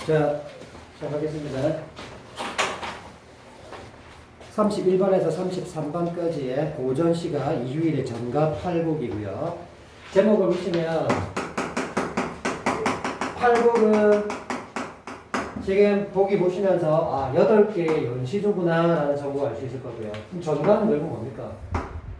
자, 시작하겠습니다. 31번에서 33번까지의 고전시가 이유일의 전갑 팔곡이고요. 제목을 보시면 팔곡은 지금 보기 보시면서 8개의 연시조구나 라는 정보를 알 수 있을 거고요. 그럼 전갑은 결국 뭡니까?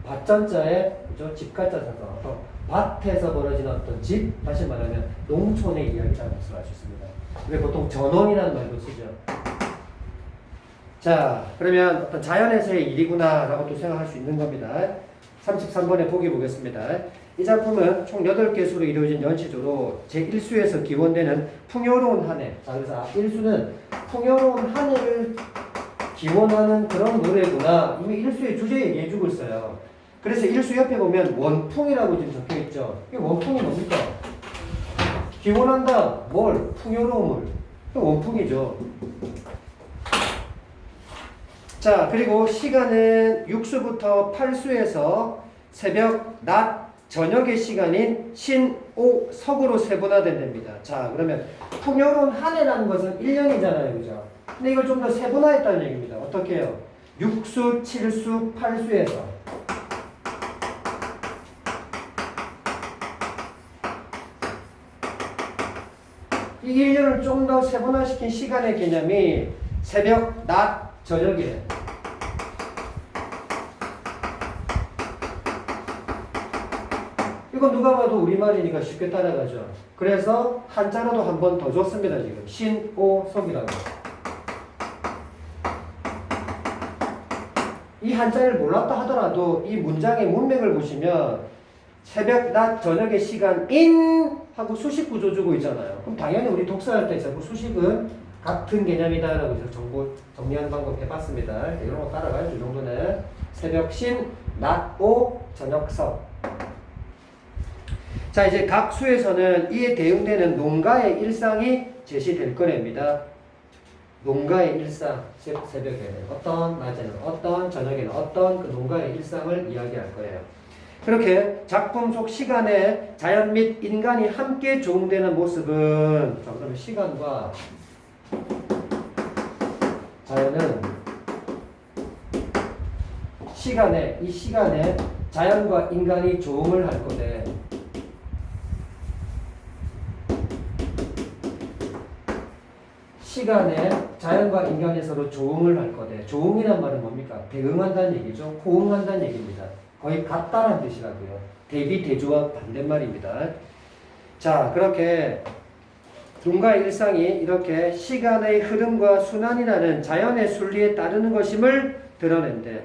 밭전자에 집가자 써서 밭에서 벌어지는 어떤 집, 다시 말하면 농촌의 이야기라는 것을 알 수 있습니다. 우리 보통 전원이라는 말도 쓰죠. 자, 그러면 어떤 자연에서의 일이구나 라고 또 생각할 수 있는 겁니다. 33번에 보기 보겠습니다. 이 작품은 총 8개 수로 이루어진 연시조로 제1수에서 기원되는 풍요로운 한 해. 자, 그래서 1수는 풍요로운 한 해를 기원하는 그런 노래구나. 이미 1수의 주제 얘기해주고 있어요. 그래서 1수 옆에 보면 원풍이라고 지금 적혀있죠. 이 원풍이 뭡니까? 기원한다. 뭘? 풍요로움을. 원풍이죠. 자, 그리고 시간은 6수부터 8수에서 새벽, 낮, 저녁의 시간인 신, 오, 석으로 세분화된답니다. 자, 그러면 풍요로운 한 해라는 것은 1년이잖아요. 그죠? 근데 이걸 좀 더 세분화했다는 얘기입니다. 어떻게 해요? 6수, 7수, 8수에서 이 1년을 좀 더 세분화시킨 시간의 개념이 새벽, 낮, 저녁이에요. 이건 누가 봐도 우리말이니까 쉽게 따라가죠. 그래서 한자로도 한 번 더 줬습니다. 지금 신, 오, 석이라고. 이 한자를 몰랐다 하더라도 이 문장의 문맥을 보시면 새벽, 낮, 저녁의 시간 인 하고 수식 구조 주고 있잖아요. 그럼 당연히 우리 독서할 때 자꾸 수식은 같은 개념이다 라고 해서 정보 정리하는 방법 해봤습니다. 이런 거 따라가요. 이 정도는 새벽 신, 낮 오, 저녁 석. 자, 이제 각 수에서는 이에 대응되는 농가의 일상이 제시될 거랍니다. 농가의 일상, 새벽에는 어떤, 낮에는 어떤, 저녁에는 어떤 그 농가의 일상을 이야기할 거예요. 그렇게 작품 속 시간에 자연 및 인간이 함께 조응되는 모습은, 자, 그러면 시간과 자연은 이 시간에 자연과 인간이 조응을 할 거대. 시간에 자연과 인간이 서로 조응을 할 거대. 조응이란 말은 뭡니까? 대응한다는 얘기죠. 호응한다는 얘기입니다. 거의 같다는 뜻이라고요. 대비, 대조와 반대말입니다. 자, 그렇게 농가의 일상이 이렇게 시간의 흐름과 순환이라는 자연의 순리에 따르는 것임을 드러낸대.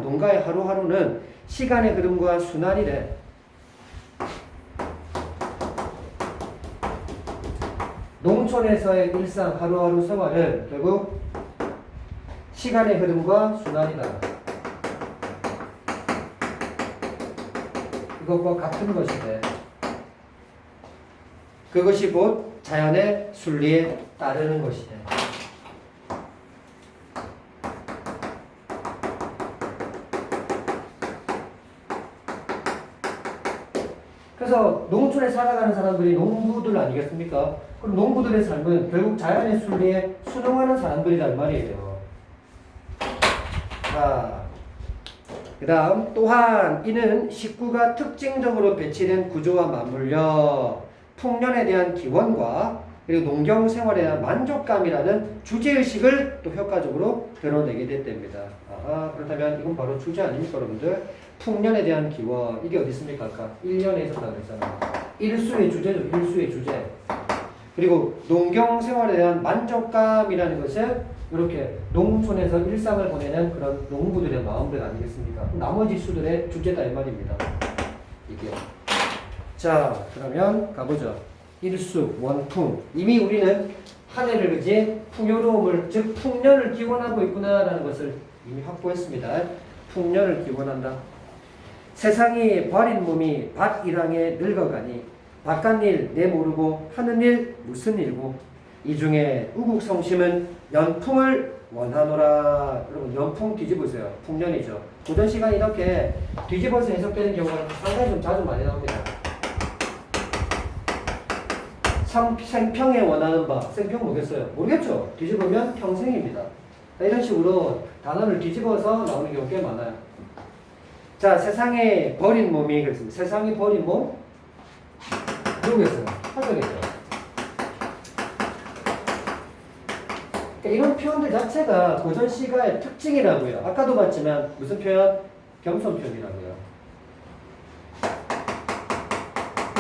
농가의 하루하루는 시간의 흐름과 순환이래. 농촌에서의 일상 하루하루 생활은 결국 시간의 흐름과 순환이다. 이것과 같은 것인데 그것이 곧 자연의 순리에 따르는 것이다. 그래서 농촌에 살아가는 사람들이 농부들 아니겠습니까? 그럼 농부들의 삶은 결국 자연의 순리에 순응하는 사람들이란 말이에요. 자, 그 다음 또한 이는 식구가 특징적으로 배치된 구조와 맞물려 풍년에 대한 기원과 그리고 농경생활에 대한 만족감이라는 주제의식을 또 효과적으로 드러내게 됐답니다. 그렇다면 이건 바로 주제 아닙니까 여러분들? 풍년에 대한 기원, 이게 어디 있습니까? 아까 1년에 있었다고 그랬잖아요. 일수의 주제죠. 일수의 주제. 그리고 농경생활에 대한 만족감이라는 것은 이렇게 농촌에서 일상을 보내는 그런 농부들의 마음들 아니겠습니까? 나머지 수들의 주제다 이 말입니다. 이게. 자, 그러면 가보죠. 일수, 원풍. 이미 우리는 한 해를 그지 풍요로움을, 즉 풍년을 기원하고 있구나라는 것을 이미 확보했습니다. 풍년을 기원한다. 세상이 버린 몸이 밭일항에 늙어가니 바깥일 내 모르고 하는 일 무슨 일고 이 중에 우국성심은 연풍을 원하노라. 여러분 연풍 뒤집으세요. 풍년이죠. 고전 시간이 이렇게 뒤집어서 해석되는 경우가 상당히 좀 자주 많이 나옵니다. 생평에 원하는 바. 생평 뭐겠어요? 모르겠죠? 뒤집으면 평생입니다. 이런 식으로 단어를 뒤집어서 나오는 경우 꽤 많아요. 자, 세상에 버린 몸이 그렇습니다. 세상에 버린 몸? 누구겠어요? 화석이죠. 그러니까 이런 표현들 자체가 고전 시가의 특징이라고요. 아까도 봤지만 무슨 표현? 겸손 표현이라고요.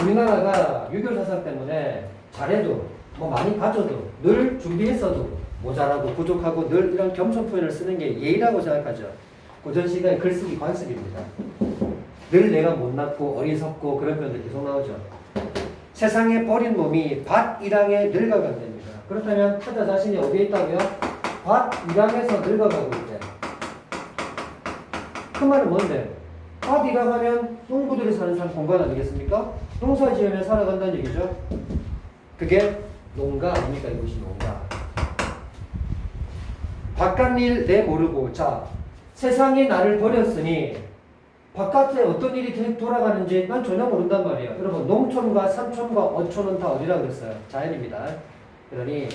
우리나라가 유교 사상 때문에 잘해도 뭐 많이 가져도 늘 준비했어도 모자라고 부족하고 늘 이런 겸손 표현을 쓰는 게 예의라고 생각하죠. 고전 시가의 글쓰기 관습입니다. 늘 내가 못났고 어리석고 그런 표현들 계속 나오죠. 세상에 버린 몸이 밭 이랑에 늙어간답니다. 그렇다면 타자 자신이 어디에 있다고요? 밭 이랑에서 늙어가고 있대. 그 말은 뭔데? 밭 이랑 하면 농부들이 사는 공간 아니겠습니까? 농사 지으면 살아간다는 얘기죠. 그게 농가 아닙니까? 이것이 농가. 바깥 일 내 모르고. 자, 세상이 나를 버렸으니 바깥에 어떤 일이 돌아가는지 난 전혀 모른단 말이에요. 여러분, 농촌과 산촌과 어촌은 다 어디라 그랬어요? 자연입니다. 그러니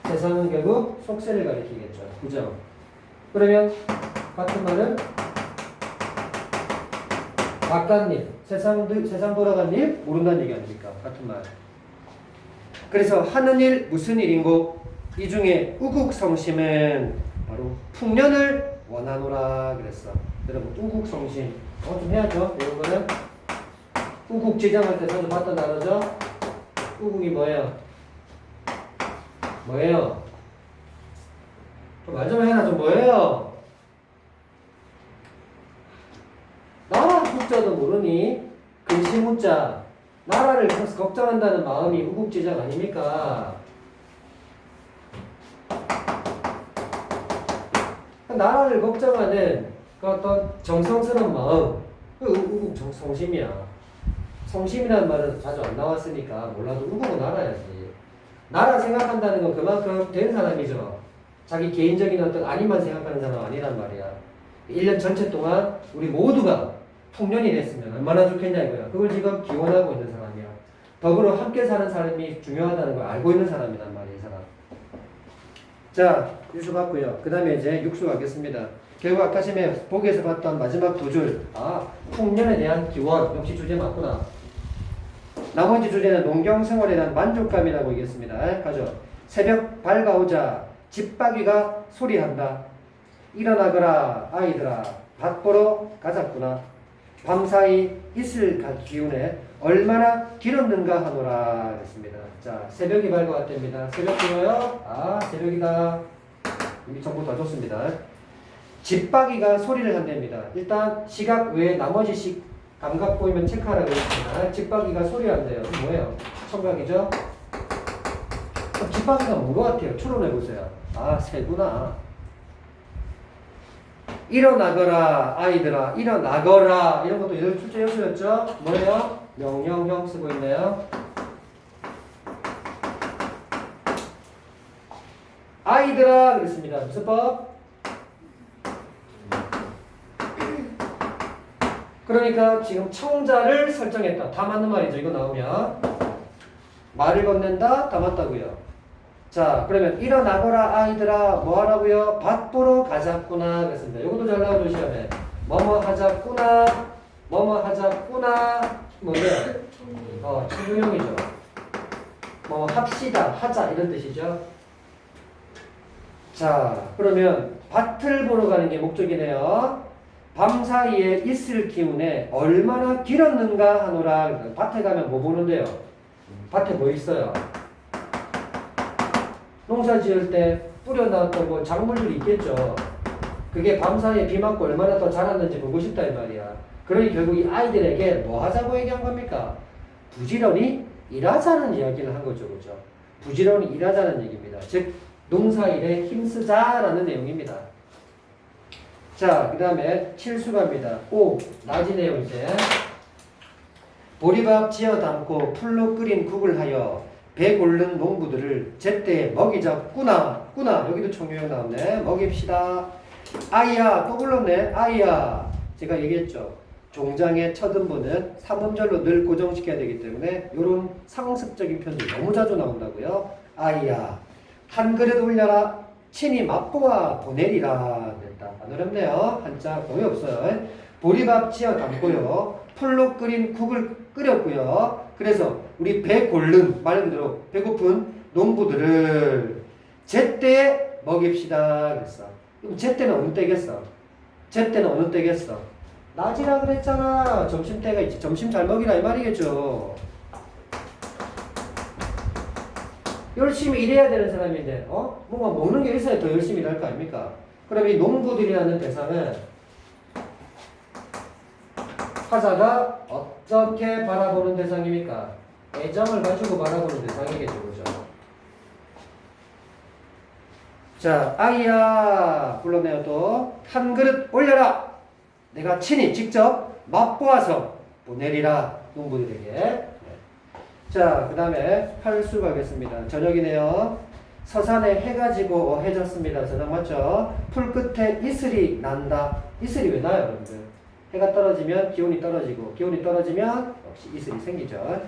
세상은 결국 속세를 가리키겠죠. 그죠? 그러면 같은 말은 바깥 일, 세상 돌아간 일 모른다는 얘기 아닙니까? 같은 말. 그래서 하는 일 무슨 일인고? 이 중에 우국성심은 바로 풍년을 원하노라 그랬어. 여러분, 우국성심 좀 해야죠. 이런 거는 우국지정할 때 자주 봤던 단어죠. 우국이 뭐예요? 뭐예요? 좀 말 좀 해라. 좀 뭐예요? 나라 국자도 모르니 근시무자. 나라를 걱정한다는 마음이 우국지정 아닙니까? 나라를 걱정하는 그 어떤 정성스러운 마음, 그 우국 성심이야. 성심이라는 말은 자주 안 나왔으니까 몰라도 우국은 알아야지. 나라 생각한다는 건 그만큼 된 사람이죠. 자기 개인적인 어떤 안위만 생각하는 사람 아니란 말이야. 1년 전체 동안 우리 모두가 풍년이 됐으면 얼마나 좋겠냐 이거야. 그걸 지금 기원하고 있는 사람이야. 더불어 함께 사는 사람이 중요하다는 걸 알고 있는 사람이란 말이야, 이 사람. 자, 유수 봤고요. 그 다음에 이제 육수 가겠습니다. 결국 아까 전에 보기에서 봤던 마지막 두 줄. 아, 풍년에 대한 기원. 역시 주제 맞구나. 나머지 주제는 농경생활에 대한 만족감이라고 얘기했습니다. 가죠. 새벽 밝아오자 집박이가 소리한다. 일어나거라 아이들아 밭 보러 가자꾸나. 밤사이 이슬 기운에 얼마나 길었는가 하노라 그랬습니다. 자, 새벽이 밝아왔답니다. 새벽 들어요? 아, 새벽이다. 이미 정보 다 줬습니다. 집박이가 소리를 한답니다. 일단 시각 외에 나머지 감각 보이면 체크하라고 했습니다. 집박이가 소리한대요. 뭐예요? 청각이죠? 집박이가 뭔 것 같아요? 추론해보세요. 아, 새구나. 일어나거라 아이들아 일어나거라 이런 것도 예를 출제 요소였죠. 뭐예요? 명령형 쓰고 있네요. 아이들아 그랬습니다. 무슨 법? 그러니까 지금 청자를 설정했다. 다 맞는 말이죠. 이거 나오면 말을 건넨다. 다 맞다고요. 자, 그러면 일어나거라 아이들아 뭐 하라고요? 밭 보러 가자꾸나 그랬습니다. 이것도 잘 나오죠 시험에. 뭐뭐 하자꾸나 뭐뭐 하자꾸나 뭐예요? 청유형이죠. 뭐 합시다 하자 이런 뜻이죠. 자, 그러면 밭을 보러 가는 게 목적이네요. 밤사이에 있을 기운에 얼마나 길었는가 하노라. 밭에 가면 뭐 보는데요? 밭에 뭐 있어요? 농사 지을 때 뿌려놨던 뭐 작물들이 있겠죠. 그게 밤사이에 비 맞고 얼마나 더 자랐는지 보고 싶다 이 말이야. 그러니 결국 이 아이들에게 뭐 하자고 얘기한 겁니까? 부지런히 일하자는 이야기를 한 거죠. 그죠? 부지런히 일하자는 얘기입니다. 즉 농사일에 힘쓰자라는 내용입니다. 자, 그 다음에 칠수갑니다. 오, 낮이네요 이제. 보리밥 지어 담고 풀로 끓인 국을 하여 배 고른 농부들을 제때 먹이자꾸나. 꾸나 여기도 청유형 나왔네. 먹입시다. 아이야 또 불렀네. 아이야 제가 얘기했죠. 종장의 첫 음보는 삼음절로 늘 고정시켜야 되기 때문에 이런 상습적인 표현들 너무 자주 나온다고요. 아이야 한 그릇 올려라 친히 맛보아 보내리라 됐다. 안 어렵네요. 한자 거의 없어요. 보리밥 지어 담고요. 풀로 끓인 국을 끓였고요. 그래서 우리 배 고른 말 그대로 배고픈 농부들을 제때에 먹입시다 그랬어. 그럼 제때는 어느 때겠어? 제때는 어느 때겠어? 낮이라 그랬잖아. 점심때가 있지. 점심 잘 먹이라 이 말이겠죠. 열심히 일해야 되는 사람인데 뭔가 먹는 게 있어야 더 열심히 일할 거 아닙니까? 그럼 이 농부들이라는 대상은 화자가 어떻게 바라보는 대상입니까? 애정을 가지고 바라보는 대상이겠죠. 그죠? 자, 아이야 불러내요. 또 한 그릇 올려라. 내가 친히 직접 맛보아서 보내리라. 농부들에게. 네. 자, 그 다음에 8수 가겠습니다. 저녁이네요. 서산에 해가 지고 해졌습니다. 저녁 맞죠? 풀 끝에 이슬이 난다. 이슬이 왜 나요, 여러분들? 해가 떨어지면 기온이 떨어지고, 기온이 떨어지면 역시 이슬이 생기죠.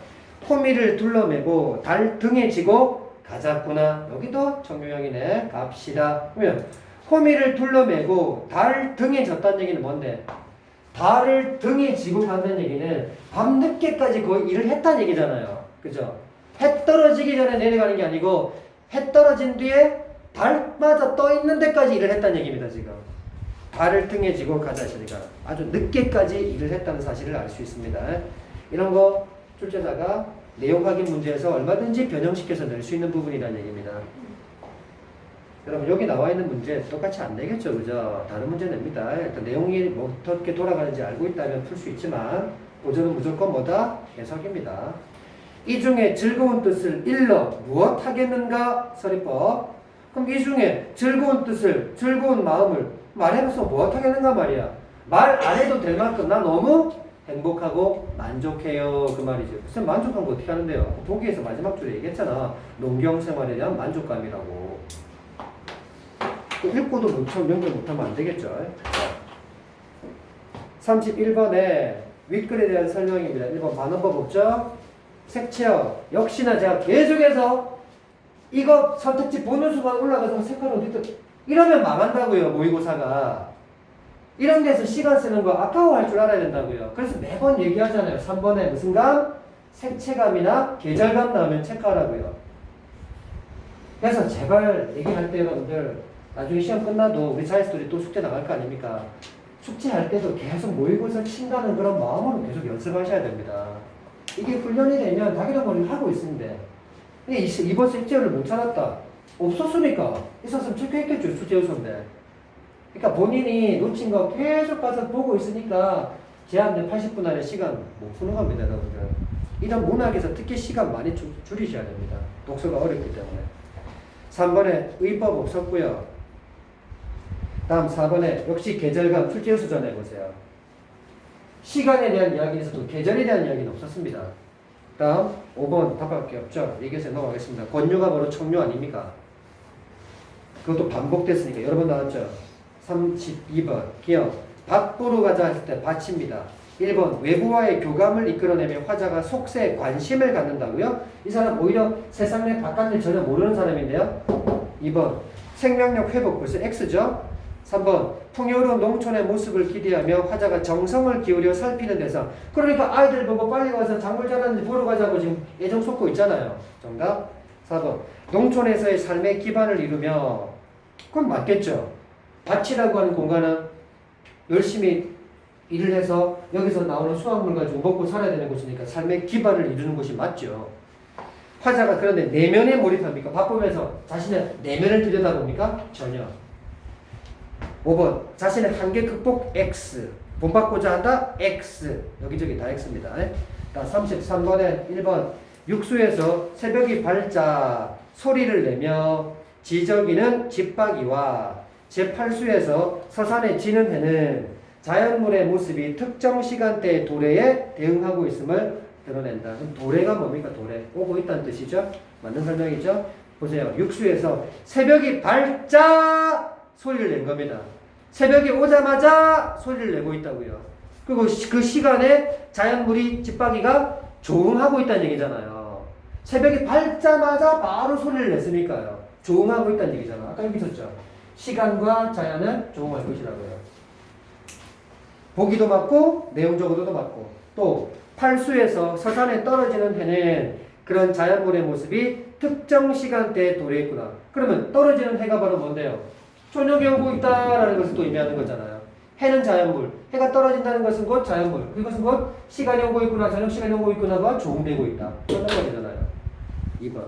호미를 둘러매고 달 등에 지고 가자꾸나. 여기도 정유형이네. 갑시다. 그러면 호미를 둘러매고 달 등에 졌다는 얘기는 뭔데? 달을 등에 지고 간다는 얘기는 밤늦게까지 거의 일을 했다는 얘기잖아요. 그죠? 해 떨어지기 전에 내려가는 게 아니고 해 떨어진 뒤에 달마다 떠 있는 데까지 일을 했다는 얘기입니다. 지금 달을 등에 지고 가자시니까 아주 늦게까지 일을 했다는 사실을 알 수 있습니다. 이런 거 출제자가 내용 확인 문제에서 얼마든지 변형시켜서 낼 수 있는 부분이라는 얘기입니다. 여러분 여기 나와 있는 문제 똑같이 안 되겠죠, 그죠? 다른 문제 냅니다. 일단 내용이 어떻게 돌아가는지 알고 있다면 풀 수 있지만 보조는 무조건 뭐다? 해석입니다. 이 중에 즐거운 뜻을 일러 무엇 하겠는가? 서리법. 그럼 이 중에 즐거운 뜻을, 즐거운 마음을 말해서 무엇 하겠는가 말이야. 말 안 해도 될 만큼 나 너무 행복하고 만족해요. 그 말이죠. 선생님 만족한 거 어떻게 하는데요? 보기에서 마지막 줄에 얘기했잖아. 농경생활에 대한 만족감이라고. 읽고도 못하면 연결 못하면 안 되겠죠. 31번에 윗글에 대한 설명입니다. 1번 반원법 없죠? 색채어. 역시나 제가 계속해서 이거 선택지 보는 순간 올라가서 색깔 어디 있다. 이러면 망한다고요. 모의고사가. 이런 데서 시간 쓰는 거 아까워할 줄 알아야 된다고요. 그래서 매번 얘기하잖아요. 3번에 무슨 감? 색채감이나 계절감 나오면 체크하라고요. 그래서 제발 얘기할 때 여러분들 나중에 시험 끝나도 우리 사이스토리 또 숙제 나갈 거 아닙니까? 숙제할 때도 계속 모의고사 친다는 그런 마음으로 계속 연습하셔야 됩니다. 이게 훈련이 되면 자기도 머리를 하고 있는데 이번 숙제를 못 찾았다. 없었으니까 있었으면 체크했겠죠. 숙제였었는데. 그러니까 본인이 놓친 거 계속 가서 보고 있으니까 제한된 80분 안에 시간 못 푸는 겁니다. 여러분들. 이런 문학에서 특히 시간 많이 줄이셔야 됩니다. 독서가 어렵기 때문에. 3번에 의법 없었고요. 다음 4번에 역시 계절감 출제 수전 해보세요. 시간에 대한 이야기에서도 계절에 대한 이야기는 없었습니다. 다음 5번 답할 게 없죠. 얘기해서 넘어가겠습니다. 권유가 바로 청유 아닙니까? 그것도 반복됐으니까 여러 번 나왔죠. 32번 기억 밭보러 가자 했을 때 밭입니다. 1번 외부와의 교감을 이끌어내며 화자가 속세에 관심을 갖는다고요? 이 사람 오히려 세상 내 바깥을 전혀 모르는 사람인데요. 2번 생명력 회복 벌써 X죠. 3번 풍요로운 농촌의 모습을 기대하며 화자가 정성을 기울여 살피는 대상. 그러니까 아이들 보고 빨리 와서 작물 자라는지 보러 가자고 지금 애정 쏟고 있잖아요. 정답 4번 농촌에서의 삶의 기반을 이루며. 그건 맞겠죠. 밭이라고 하는 공간은 열심히 일을 해서 여기서 나오는 수확물 가지고 먹고 살아야 되는 곳이니까 삶의 기반을 이루는 곳이 맞죠. 화자가 그런데 내면에 몰입합니까? 밥 보면서 자신의 내면을 들여다봅니까? 전혀. 5번 자신의 한계 극복 X 본받고자 한다 X 여기저기 다 X입니다. 33번에 1번 육수에서 새벽이 밝자 소리를 내며 지저귀는 집박이와 제8수에서 서산에 지는 해는 자연물의 모습이 특정 시간대의 도래에 대응하고 있음을 드러낸다. 그럼 도래가 뭡니까? 도래. 오고 있다는 뜻이죠? 맞는 설명이죠? 보세요. 육수에서 새벽이 밝자 소리를 낸 겁니다. 새벽이 오자마자 소리를 내고 있다고요. 그리고 그 시간에 자연물이 집박이가 조응하고 있다는 얘기잖아요. 새벽이 밝자마자 바로 소리를 냈으니까요. 조응하고 있다는 얘기잖아. 아까 여기 있었죠. 시간과 자연은 조응할 것이라고요. 보기도 맞고 내용적으로도 맞고 또 팔수에서 서산에 떨어지는 해는 그런 자연물의 모습이 특정 시간대에 도래했구나. 그러면 떨어지는 해가 바로 뭔데요? 저녁에 오고 있다라는 것을 또 의미하는 거잖아요. 해는 자연물, 해가 떨어진다는 것은 곧 자연물, 그것은 곧 시간이 오고 있구나, 저녁 시간이 오고 있구나가 조응되고 있다. 그런 거잖아요. 2번.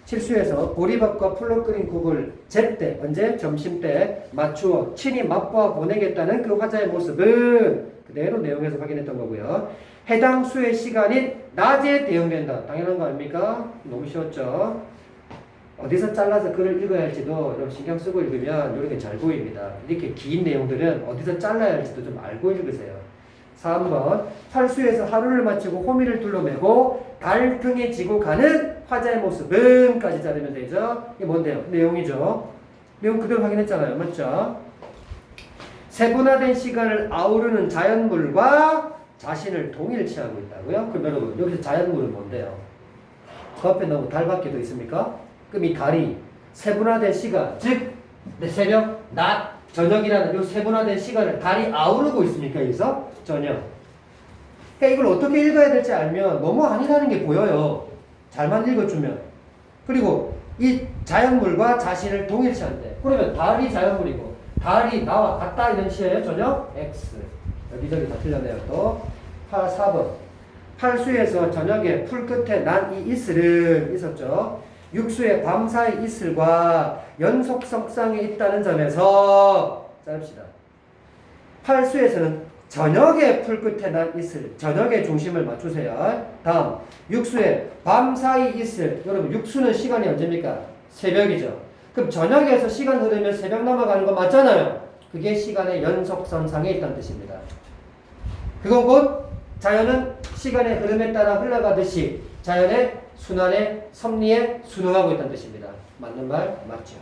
실수에서 보리밥과 풀로 끓인 국을 제때, 언제? 점심때 맞추어 친히 맛보아 보내겠다는 그 화자의 모습은 그대로 내용에서 확인했던 거고요. 해당 수의 시간인 낮에 대응된다. 당연한 거 아닙니까? 너무 쉬웠죠? 어디서 잘라서 글을 읽어야 할지도 여러분 신경 쓰고 읽으면 이런 게 잘 보입니다. 이렇게 긴 내용들은 어디서 잘라야 할지도 좀 알고 읽으세요. 3번 팔수에서 하루를 마치고 호미를 둘러매고 달 등에 지고 가는 화자의 모습은 까지 자르면 되죠. 이게 뭔데요? 내용이죠. 내용 그대로 확인했잖아요. 맞죠? 세분화된 시간을 아우르는 자연물과 자신을 동일치하고 있다고요? 그럼 여러분 여기서 자연물은 뭔데요? 그 앞에 너무 달밖에 더 있습니까? 그럼 이 달이 세분화된 시간, 즉 새벽, 낮, 저녁이라는 이 세분화된 시간을 달이 아우르고 있습니까? 여기서? 전혀. 그러니까 이걸 어떻게 읽어야 될지 알면 너무 아니라는 게 보여요. 잘만 읽어주면. 그리고 이 자연물과 자신을 동일시한대. 그러면 달이 자연물이고 달이 나와 같다 이런 시예요. 전혀 X. 여기저기 다 틀렸네요. 또 4번. 팔수에서 저녁에 풀 끝에 난 이 이슬은 있었죠. 육수의 밤사이 이슬과 연속성상에 있다는 점에서 자릅시다. 팔수에서는 저녁에 풀 끝에 난 이슬, 저녁에 중심을 맞추세요. 다음, 육수의 밤사이 이슬. 여러분, 육수는 시간이 언제입니까? 새벽이죠. 그럼 저녁에서 시간 흐르면 새벽 넘어가는 거 맞잖아요. 그게 시간의 연속선상에 있다는 뜻입니다. 그건 곧 자연은 시간의 흐름에 따라 흘러가듯이 자연의 순환의 섭리에 순응하고 있다는 뜻입니다. 맞는 말 맞죠?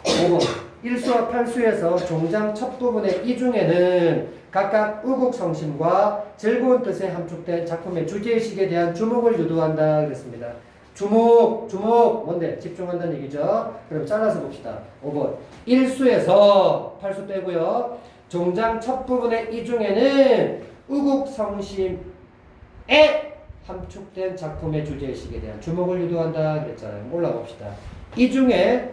5번 일수와 팔수에서 종장 첫 부분의 이 중에는 각각 의국성심과 즐거운 뜻에 함축된 작품의 주제의식에 대한 주목을 유도한다 그랬습니다. 주목 뭔데? 집중한다는 얘기죠. 그럼 잘라서 봅시다. 5번 일수에서 팔수 빼고요. 종장 첫 부분의 이 중에는 의국성심에 함축된 작품의 주제의식에 대한 주목을 유도한다 그랬잖아요. 올라봅시다. 이 중에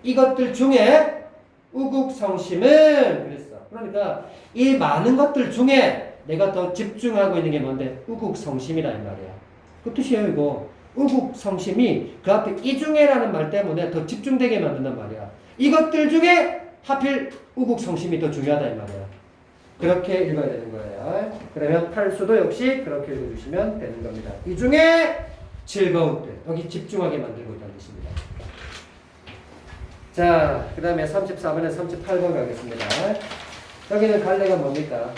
이것들 중에 의국성심은 그랬어. 그러니까 이 많은 것들 중에 내가 더 집중하고 있는 게 뭔데? 의국성심이라 이 말이야. 그 뜻이에요 이거. 의국성심이 그 앞에 이 중에라는 말 때문에 더 집중되게 만든단 말이야. 이것들 중에 하필 의국성심이 더 중요하다 이 말이야. 그렇게 읽어야 되는 거예요. 그러면 팔수도 역시 그렇게 읽어주시면 되는 겁니다. 이 중에 즐거운 뜻. 여기 집중하게 만들고 있다는 뜻입니다. 자, 그 다음에 34번에 38번 가겠습니다. 여기는 갈래가 뭡니까?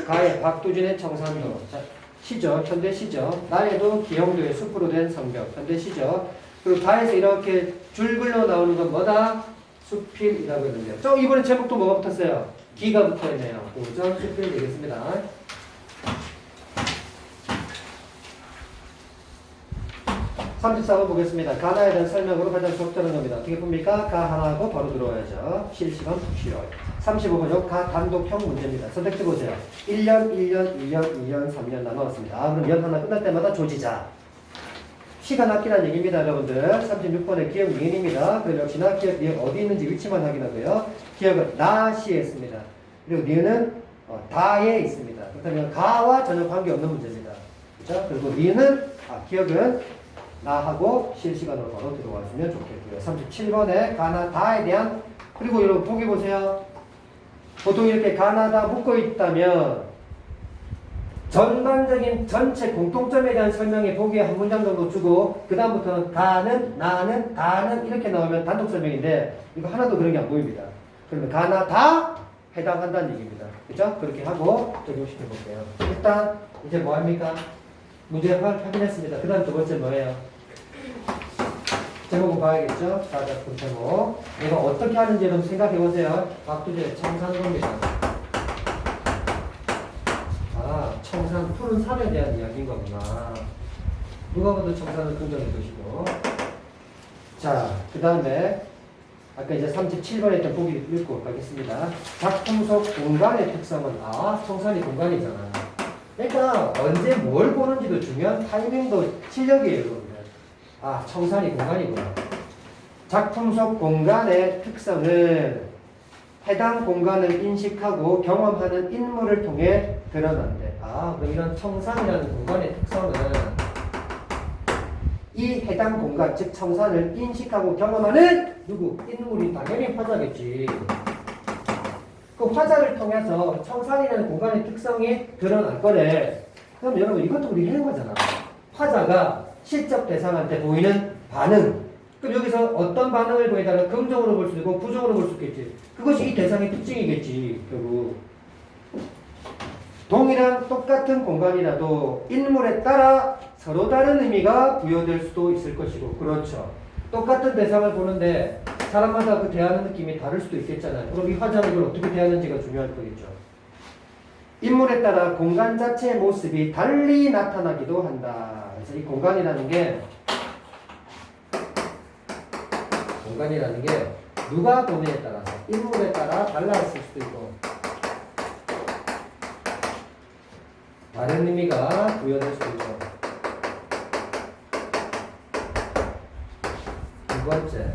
가의 박두진의 청산도. 자, 시죠. 현대 시죠. 나에도 기영도의 숲으로 된 성벽. 현대 시죠. 그리고 가에서 이렇게 줄글로 나오는 건 뭐다? 수필이라고 했는데요. 이번에 제목도 뭐가 붙었어요? 기가 붙어있네요. 고전 수필 되겠습니다. 34번 보겠습니다. 가나에 대한 설명으로 가장 적절한 겁니다. 어떻게 봅니까? 가 하나하고 바로 들어와야죠. 실시간 푹 쉬어요. 35번요. 가 단독형 문제입니다. 선택지 보세요. 1년, 1년, 2년, 2년, 3년 나누었습니다. 그럼 연 하나 끝날 때마다 조지자. 시간 아끼라는 얘기입니다, 여러분들. 36번에 기억 니은입니다. 그럼 역시나 기억 니은 어디 있는지 위치만 확인하고요. 기억은 나시에 있습니다. 그리고 니은은 다에 있습니다. 그렇다면 가와 전혀 관계없는 문제입니다. 그렇죠? 그리고 니은은 기억은 나하고 실시간으로 바로 들어와주면 좋겠고요. 37번에 가나 다에 대한 그리고 여러분 보기 보세요. 보통 이렇게 가나다 묶어 있다면 전반적인 전체 공통점에 대한 설명에 보기에 한 문장 정도 주고 그 다음부터는 가는, 나는, 다는 이렇게 나오면 단독 설명인데 이거 하나도 그런 게 안 보입니다. 그러면 가나 다 해당한다는 얘기입니다. 그죠? 그렇게 하고 적용시켜 볼게요. 일단 이제 뭐 합니까? 문제 확인했습니다. 그 다음 두 번째 뭐예요? 제목은 봐야겠죠? 자작품 제목. 이거 어떻게 하는지 좀 생각해 보세요. 박두재 청산도입니다. 청산, 푸른 산에 대한 이야기인 거구나. 누가 봐도 청산을 긍정해 두시고. 자, 그 다음에 아까 이제 37번에 했던 보기 읽고 가겠습니다. 작품 속 공간의 특성은 청산이 공간이잖아. 그러니까 언제 뭘 보는지도 중요한 타이밍도 실력이에요, 여러분들. 청산이 공간이구나. 작품 속 공간의 특성은 해당 공간을 인식하고 경험하는 인물을 통해 드러난대. 그럼 이런 청산이라는 공간의 특성은 이 해당 공간, 즉 청산을 인식하고 경험하는 인물이 당연히 화자겠지. 그 화자를 통해서 청산이라는 공간의 특성이 드러날 거래. 그럼 여러분 이것도 우리 해는 거잖아. 화자가 시적 대상한테 보이는 반응. 그럼 여기서 어떤 반응을 보이다가 긍정으로 볼 수도 있고 부정으로 볼 수 있겠지. 그것이 이 대상의 특징이겠지. 결국 동일한 똑같은 공간이라도 인물에 따라 서로 다른 의미가 부여될 수도 있을 것이고. 그렇죠. 똑같은 대상을 보는데 사람마다 그 대하는 느낌이 다를 수도 있겠잖아요. 그럼 이 화자는 이걸 어떻게 대하는지가 중요할 거겠죠. 인물에 따라 공간 자체의 모습이 달리 나타나기도 한다. 그래서 이 공간이라는 게 누가 보느냐에 따라서 인물에 따라 달라질 수도 있고 다른 의미가 부여될 수도 있고. 두 번째,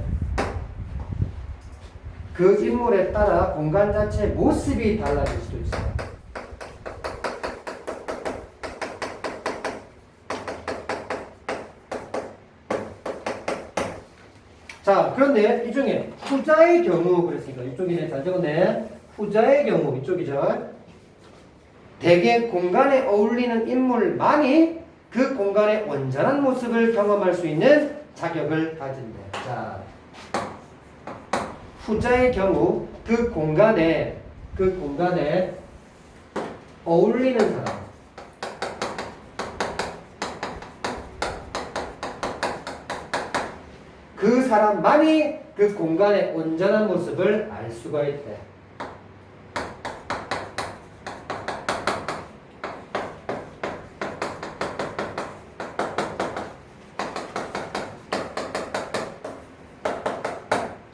그 인물에 따라 공간 자체의 모습이 달라질 수도 있어요. 자, 그런데 이 중에 후자의 경우, 그랬으니까 이쪽이네. 잘 적었네. 후자의 경우, 이쪽이죠. 대개 공간에 어울리는 인물만이 그 공간의 온전한 모습을 경험할 수 있는 자격을 가진다. 자, 후자의 경우 그 공간에 어울리는 사람. 그 사람만이 그 공간의 온전한 모습을 알 수가 있대.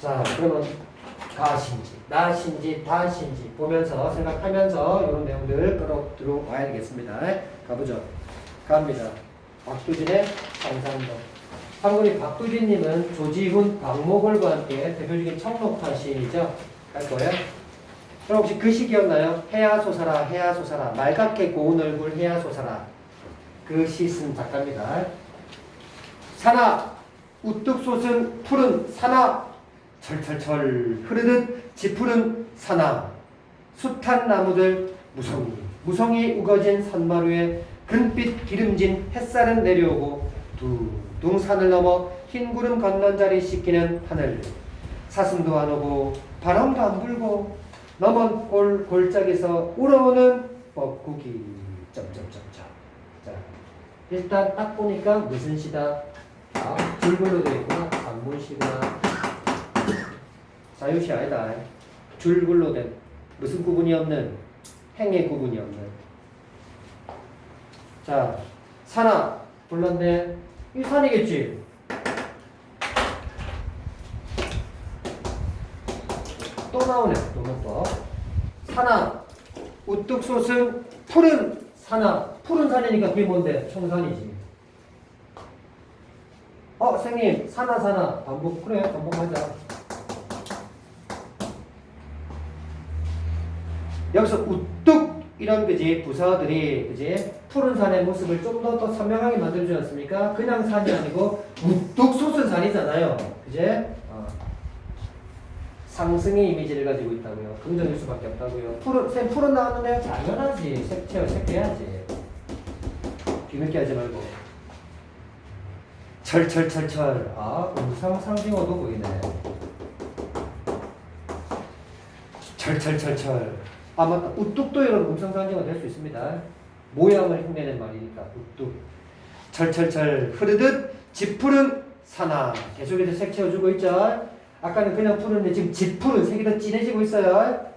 자, 그러면 가신지, 나신지, 다신지 보면서 생각하면서 이런 내용들 끌어들어와야 되겠습니다. 가보죠. 갑니다. 박두진의 상상도. 한국인 박두진님은 조지훈, 박목월과 함께 대표적인 청록파 시인이죠. 할 거예요. 그럼 혹시 그 시 기억나요? 해야 솟아라, 해야 솟아라, 말갛게 고운 얼굴 해야 솟아라. 그 시 쓴 작가입니다. 산하 우뚝 솟은 푸른 산하 철철철 흐르듯 짙푸른 산하 숱한 나무들 무성히 우거진 산마루에 금빛 기름진 햇살은 내려오고 둥 산을 넘어 흰 구름 건넌 자리 씻기는 하늘. 사슴도 안 오고 바람도 안 불고 넘은 골짜기에서 우러오는 뻐꾸기. 점점점점. 자, 일단 딱 보니까 무슨 시다? 줄글로 되어 있구나. 산문시구나. 자유시 아니다. 줄글로 된 무슨 구분이 없는 행의 구분이 없는. 자, 산하 불렀네. 이 산이겠지. 또 나오네. 도문법. 산하 우뚝 솟은 푸른 산하. 푸른 산이니까 그게 뭔데? 청산이지. 선생님 산하 반복. 그래, 반복하자. 여기서 우뚝 이런 그지 부사들이 그지 푸른 산의 모습을 좀 더 선명하게 만들어주지 않습니까? 그냥 산이 아니고 우뚝 솟은 산이잖아요. 그지? 상승의 이미지를 가지고 있다고요. 긍정일 수밖에 없다고요. 푸른 나왔는데 당연하지. 색해야지. 뒤늦게 하지 말고. 철철철철. 음상상징어도 보이네. 철철철철. 맞다. 우뚝도 이런 음성상징어 될 수 있습니다. 모양을 흉내낸 말이니까 우뚝. 철철철 흐르듯 짙푸른 산하. 계속해서 색 채워주고 있죠. 아까는 그냥 푸른데 지금 짙푸른 색이 더 진해지고 있어요.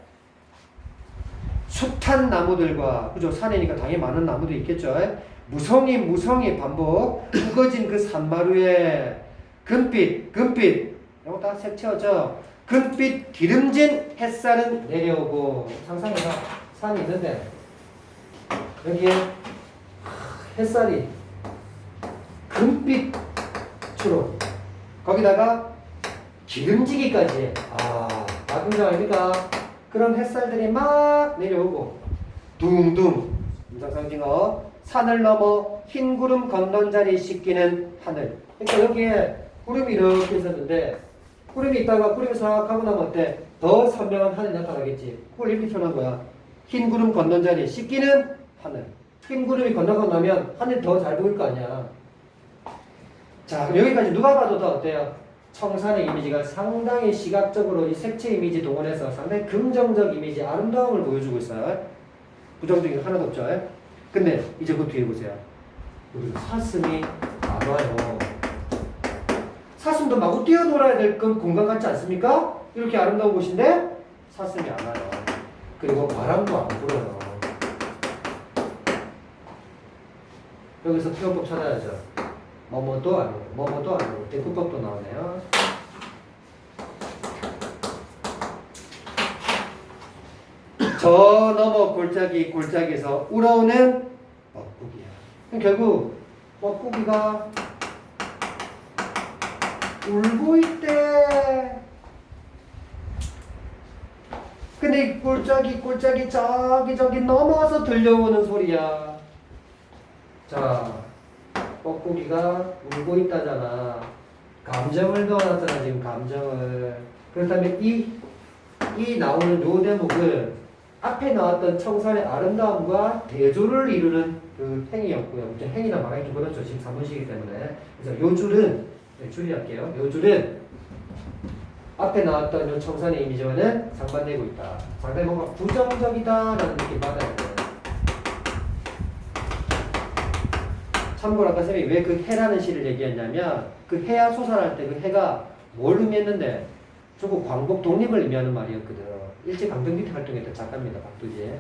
숱한 나무들과, 그죠? 산이니까 당연히 많은 나무도 있겠죠. 무성히 반복, 우거진 그 산마루에 금빛, 이거 다 색채어죠. 금빛 기름진 햇살은 내려오고, 상상해봐. 산이 있는데, 여기에 햇살이 금빛으로, 거기다가 기름지기까지 해. 아궁정 아닙니까? 그런 햇살들이 막 내려오고, 둥둥, 임상상징어, 산을 넘어 흰 구름 건넌 자리 씻기는 하늘. 그러니까 여기에 구름이 이렇게 있었는데, 구름이 있다가 구름이 싹 하고 나면 어때? 더 선명한 하늘이 나타나겠지. 그걸 이렇게 표현한 거야. 흰 구름 건넌 자리 씻기는 하늘. 흰 구름이 건너고 나면 하늘이 더 잘 보일 거 아니야. 자, 그럼 여기까지 누가 봐도 더 어때요? 청산의 이미지가 상당히 시각적으로 이 색채 이미지 동원해서 상당히 긍정적 이미지, 아름다움을 보여주고 있어요. 부정적인 거 하나도 없죠. 근데 이제 그 뒤에 보세요. 여기서 사슴이 안 와요. 사슴도 마구 뛰어놀아야 될 건 공간 같지 않습니까? 이렇게 아름다운 곳인데 사슴이 안 와요. 그리고 바람도 안 불어요. 여기서 표현법 찾아야죠. 뭐뭐도 아니고, 뭐뭐도 아니고, 대꾸법도 나오네요. 저 넘어 골짜기에서 우러오는 뻐꾸기야. 그럼 결국 뻐꾸기가 울고 있대. 근데 이 골짜기 저기 넘어서 들려오는 소리야. 자, 뻐꾸기가 울고 있다잖아. 감정을 넣어놨잖아, 지금 감정을. 그렇다면 이 나오는 요 대목은 앞에 나왔던 청산의 아름다움과 대조를 이루는 그 행이었고요. 행이나 말하기 좀 그렇죠. 지금 3분식이기 때문에. 그래서 요 줄은, 줄이 할게요. 요 줄은 앞에 나왔던 요 청산의 이미지와는 상반되고 있다. 상당히 뭔가 부정적이다라는 느낌 받아야 돼요. 참고로 아까 쌤이 왜 그 해라는 시를 얘기했냐면 그 해야 소설할 때 그 해가 뭘 의미했는데 조금 광복 독립을 의미하는 말이었거든. 일제강점기 때 활동했던 작가입니다. 박두지.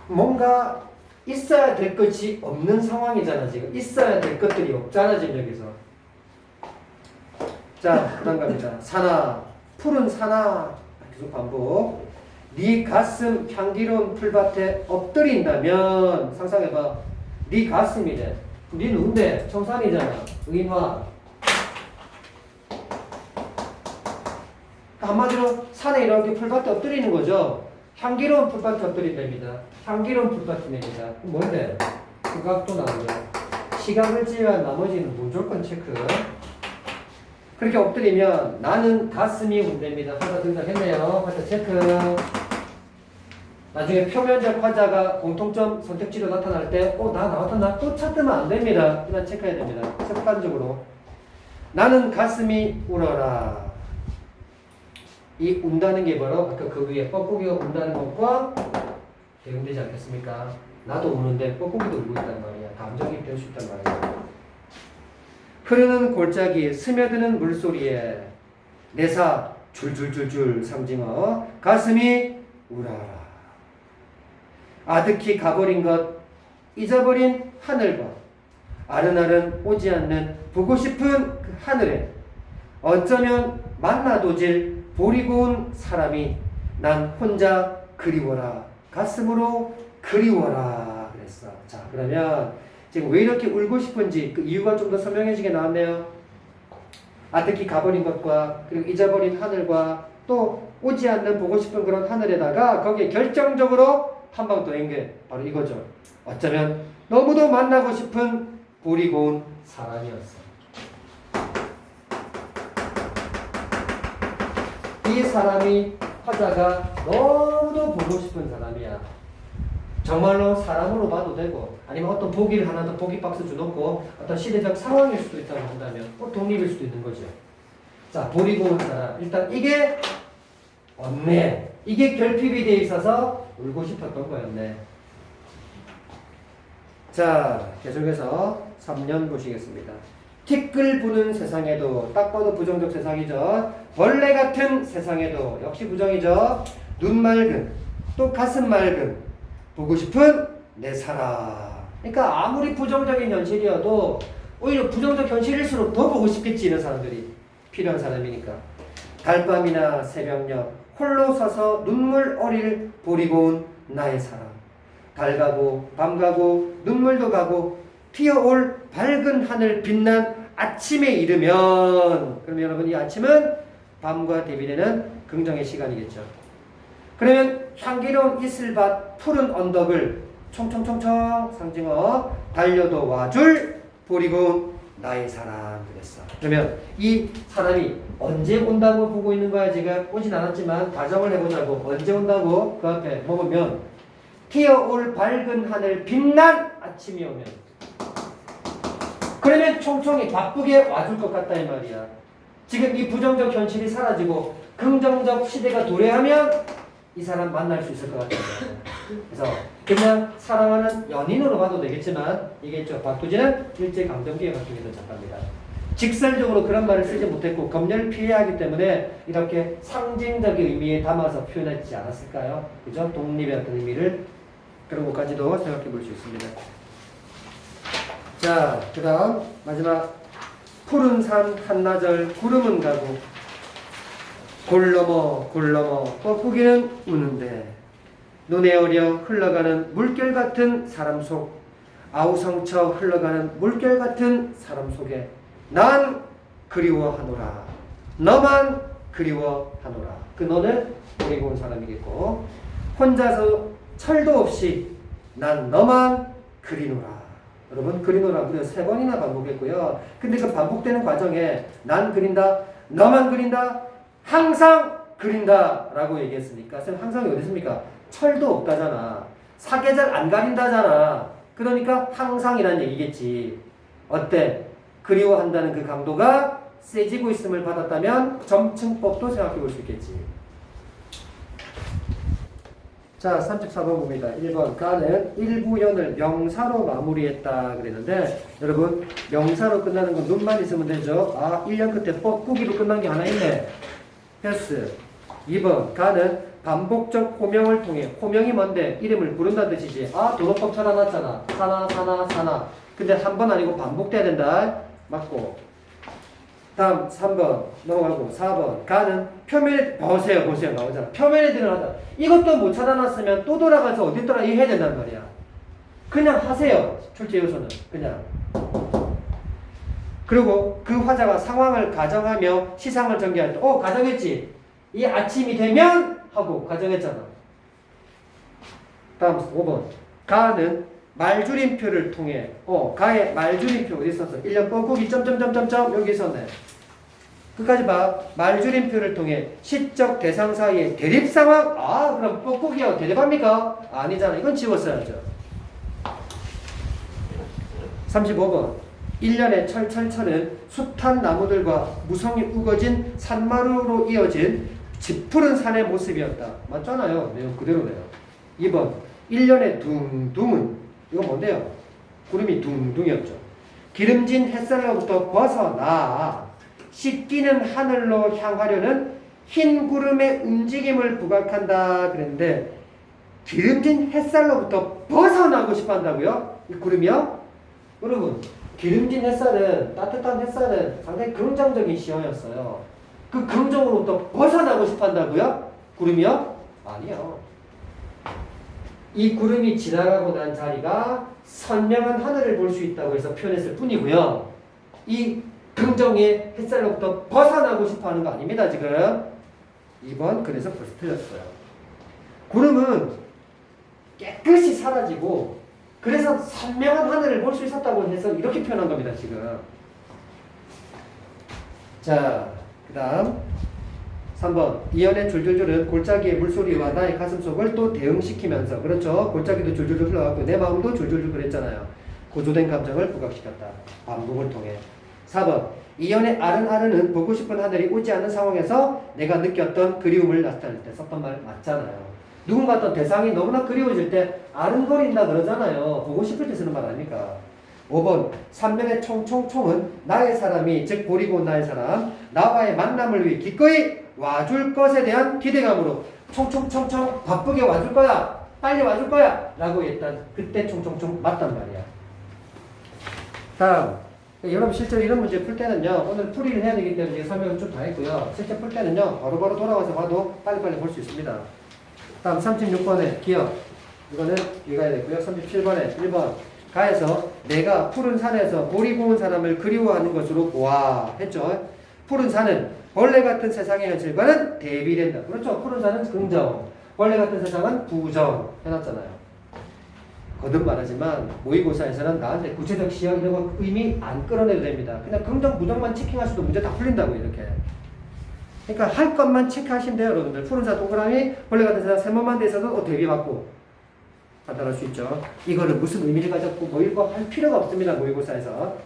뭔가 있어야 될 것이 없는 상황이잖아. 지금 있어야 될 것들이 없잖아. 지금 여기서. 자, 그다음 갑니다. 사나, 푸른 사나, 계속 반복. 네 가슴 향기로운 풀밭에 엎드린다면 상상해봐. 네 가슴이래. 네 누군데? 청산이잖아. 의인화. 한마디로 산에 이렇게 풀밭에 엎드리는 거죠. 향기로운 풀밭에 엎드린답니다. 향기로운 풀밭입니다. 뭔데? 시각도 나오죠. 시각을 제외한 나머지는 무조건 체크. 그렇게 엎드리면 나는 가슴이 운답니다. 화자 등장했네요. 화자 체크. 나중에 표면적 화자가 공통점 선택지로 나타날 때 나 나왔나? 또 찾으면 안 됩니다. 일단 체크해야 됩니다. 습관적으로. 나는 가슴이 울어라. 이 운다는 게 바로 아까 그 위에 뻐꾸기가 운다는 것과 대응되지 않겠습니까? 나도 우는데 뻐꾸기도 울고 있단 말이야. 감정이 될 수 있단 말이야. 흐르는 골짜기 스며드는 물소리에 내사 줄줄줄줄 상징어 가슴이 울어라. 아득히 가버린 것 잊어버린 하늘과 아른아른 오지 않는 보고 싶은 그 하늘에 어쩌면 만나도질 보리고운 사람이 난 혼자 그리워라. 가슴으로 그리워라 그랬어. 자, 그러면 지금 왜 이렇게 울고 싶은지 그 이유가 좀 더 설명해지게 나왔네요. 아득히 가버린 것과 그리고 잊어버린 하늘과 또 오지 않는 보고 싶은 그런 하늘에다가 거기에 결정적으로 한 방 더 연결. 바로 이거죠. 어쩌면 너무도 만나고 싶은 보리 고운 사람이었어. 이 사람이 화자가 너무도 보고 싶은 사람이야. 정말로 사람으로 봐도 되고 아니면 어떤 보기를 하나 더 보기 박스 주놓고 어떤 시대적 상황일 수도 있다고 한다면 독립일 수도 있는 거죠. 자, 보리 고운 사람. 일단 이게 없네. 이게 결핍이 돼 있어서 울고 싶었던 거였네. 자, 계속해서 3년 보시겠습니다. 티끌 부는 세상에도 딱 봐도 부정적 세상이죠. 벌레 같은 세상에도 역시 부정이죠. 눈 맑은 또 가슴 맑은 보고 싶은 내 사람. 그러니까 아무리 부정적인 현실이어도 오히려 부정적 현실일수록 더 보고 싶겠지 이런 사람들이 필요한 사람이니까. 달밤이나 새벽녘 홀로 서서 눈물 어릴 보리고 온 나의 사람. 달 가고 밤 가고 눈물도 가고 피어올 밝은 하늘 빛난 아침에 이르면, 그러면 여러분 이 아침은 밤과 대비되는 긍정의 시간이겠죠. 그러면 향기로운 이슬밭 푸른 언덕을 총총총총 상징어 달려도 와줄 보리고 온 나의 사람 그랬어. 그러면 이 사람이 언제 온다고 보고 있는 거야? 지금 오진 않았지만 가정을 해보자고. 언제 온다고? 그 앞에 먹으면 피어올 밝은 하늘 빛난 아침이 오면, 그러면 총총이 바쁘게 와줄 것 같다 이 말이야. 지금 이 부정적 현실이 사라지고 긍정적 시대가 도래하면 이 사람 만날 수 있을 것 같아요. 그래서 그냥 사랑하는 연인으로 봐도 되겠지만 이게 있죠. 박두진은 일제강점기에 같은 게 작가입니다. 직설적으로 그런 말을 쓰지 못했고 검열을 피해야 하기 때문에 이렇게 상징적인 의미에 담아서 표현하지 않았을까요? 그죠? 독립의 어떤 의미를, 그런 것까지도 생각해 볼 수 있습니다. 자, 그 다음 마지막 푸른 산 한나절 구름은 가고 골 넘어 뻐꾸기는 우는데 눈에 어려 흘러가는 물결 같은 사람 속 아우성쳐 흘러가는 물결 같은 사람 속에 난 그리워하노라. 너만 그리워하노라. 그 너는 버리고 온 사람이겠고, 혼자서 철도 없이 난 너만 그리노라. 여러분 그리노라 우리가 3번이나 반복했고요. 근데 그 반복되는 과정에 난 그린다, 너만 그린다, 항상 그린다 라고 얘기했으니까 쌤 항상이 어디 있습니까? 철도 없다잖아. 사계절 안 가린다잖아. 그러니까 항상이란 얘기겠지. 어때? 그리워한다는 그 강도가 세지고 있음을 받았다면 점층법도 생각해 볼 수 있겠지. 자, 34번 봅니다. 1번 가는 일부연을 명사로 마무리했다 그랬는데, 여러분 명사로 끝나는 건 눈만 있으면 되죠. 아, 1년 끝에 뻐꾸기로 끝난 게 하나 있네. 패스. 2번 가는 반복적 호명을 통해, 호명이 뭔데? 이름을 부른다는 뜻이지. 아, 도로법 찾아놨잖아. 사나. 근데 한 번 아니고 반복돼야 된다. 맞고. 다음 3번 넘어가고 4번 가는 표면에 보세요 나오잖아. 표면에 드러나다. 이것도 못 찾아놨으면 또 돌아가서 어디 있더라 이해해야 된단 말이야. 그냥 하세요. 출제 요소는 그냥. 그리고 그 화자가 상황을 가정하며 시상을 전개할 때 가정했지. 이 아침이 되면 하고 가정했잖아. 다음 5번 가는 말줄임표를 통해 가의 말줄임표 어디 있었어? 1년 뻐꾸기 점점점점점 여기 있었네. 끝까지 봐. 말줄임표를 통해 시적 대상 사이의 대립 상황. 아, 그럼 뻐꾸기하고 대립합니까? 아니잖아. 이건 지웠어야죠. 35번 1년의 철철철은 숱한 나무들과 무성이 우거진 산마루로 이어진 짙푸른 산의 모습이었다. 맞잖아요. 내용 그대로네요. 2번 1년의 둥둥은 이거 뭔데요? 구름이 둥둥이었죠. 기름진 햇살로부터 벗어나 씻기는 하늘로 향하려는 흰 구름의 움직임을 부각한다 그랬는데, 기름진 햇살로부터 벗어나고 싶어 한다고요? 이 구름이요? 여러분 기름진 햇살은, 따뜻한 햇살은 상당히 긍정적인 시험이었어요. 그 긍정으로부터 벗어나고 싶어 한다고요? 구름이요? 아니요. 이 구름이 지나가고 난 자리가 선명한 하늘을 볼 수 있다고 해서 표현했을 뿐이고요. 이 긍정의 햇살로부터 벗어나고 싶어 하는 거 아닙니다, 지금. 2번, 그래서 벌써 틀렸어요. 구름은 깨끗이 사라지고, 그래서 선명한 하늘을 볼 수 있었다고 해서 이렇게 표현한 겁니다, 지금. 자, 그 다음. 3번 이연의 줄줄줄은 골짜기의 물소리와 나의 가슴속을 또 대응시키면서, 그렇죠, 골짜기도 줄줄줄 흘러가고 내 마음도 줄줄줄 그랬잖아요. 고조된 감정을 부각시켰다. 반복을 통해. 4번 이연의 아른아른은 보고 싶은 하늘이 오지 않는 상황에서 내가 느꼈던 그리움을 나타낼 때 썼던 말 맞잖아요. 누군가 어떤 대상이 너무나 그리워질 때 아른거린다 그러잖아요. 보고 싶을 때 쓰는 말 아닙니까? 5번 삼면의 총총총은 나의 사람이, 즉 버리고 온 나의 사람, 나와의 만남을 위해 기꺼이 와줄 것에 대한 기대감으로 총총총총 바쁘게 와줄 거야. 빨리 와줄 거야. 라고 했던 그때 총총총 맞단 말이야. 다음. 여러분 실제로 이런 문제 풀 때는요. 오늘 풀이를 해야 되기 때문에 설명을 좀 다 했고요. 실제 풀 때는요. 바로바로 돌아와서 봐도 빨리빨리 볼 수 있습니다. 다음 36번에 기억. 이거는 읽어야 되고요. 37번에 1번. 가에서 내가 푸른 산에서 볼이 고운 사람을 그리워하는 것으로 보아 했죠. 푸른 산은 벌레 같은 세상의 현실과는 대비된다. 그렇죠. 푸른 산은 긍정, 벌레 같은 세상은 부정 해놨잖아요. 거듭 말하지만 모의고사에서는 나한테 구체적 시험 이런 거 의미 안 끌어내도 됩니다. 그냥 긍정, 부정만 체킹하셔도 문제 다 풀린다고 이렇게. 그러니까 할 것만 체크하시면 돼요, 여러분들. 푸른 산 동그라미, 벌레 같은 세상 세 번만 돼 있어도 대비 맞고 판단할 수 있죠. 이거를 무슨 의미를 가졌고 뭐 이거 할 필요가 없습니다, 모의고사에서.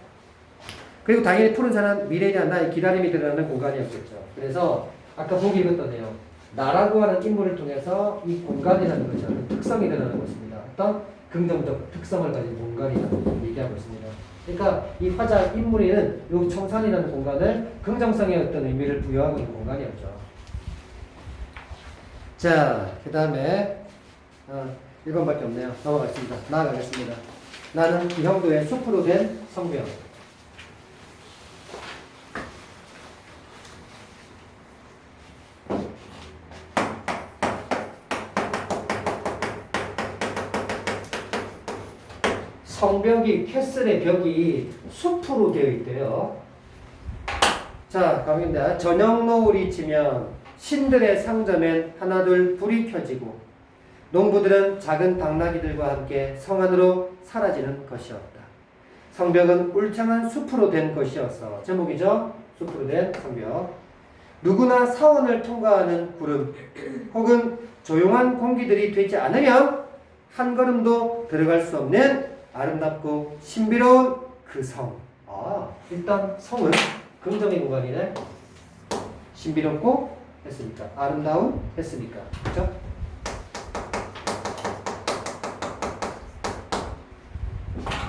그리고 당연히 푸른 산은 미래에 대한 나의 기다림이 드러나는 공간이었겠죠. 그래서 아까 보기 읽었던데요. 나라고 하는 인물을 통해서 이 공간이라는 거죠. 특성이 드러나는 것입니다. 어떤 긍정적 특성을 가진 공간이라고 얘기하고 있습니다. 그러니까 이 화자 인물에는 이 청산이라는 공간을 긍정성의 어떤 의미를 부여하고 있는 공간이었죠. 자, 그 다음에 1번밖에 없네요. 넘어가겠습니다. 나아가겠습니다. 나는 그 형도의 숲으로 된 성벽. 성벽이, 캐슬의 벽이 숲으로 되어 있대요. 자, 갑니다. 저녁 노을이 지면 신들의 상점엔 하나둘 불이 켜지고 농부들은 작은 당나귀들과 함께 성 안으로 사라지는 것이었다. 성벽은 울창한 숲으로 된 것이었어. 제목이죠? 숲으로 된 성벽. 누구나 사원을 통과하는 구름 혹은 조용한 공기들이 되지 않으면 한 걸음도 들어갈 수 없는 아름답고 신비로운 그 성. 일단 성은 긍정의 공간이네. 신비롭고 했으니까. 아름다운 했으니까. 그렇죠?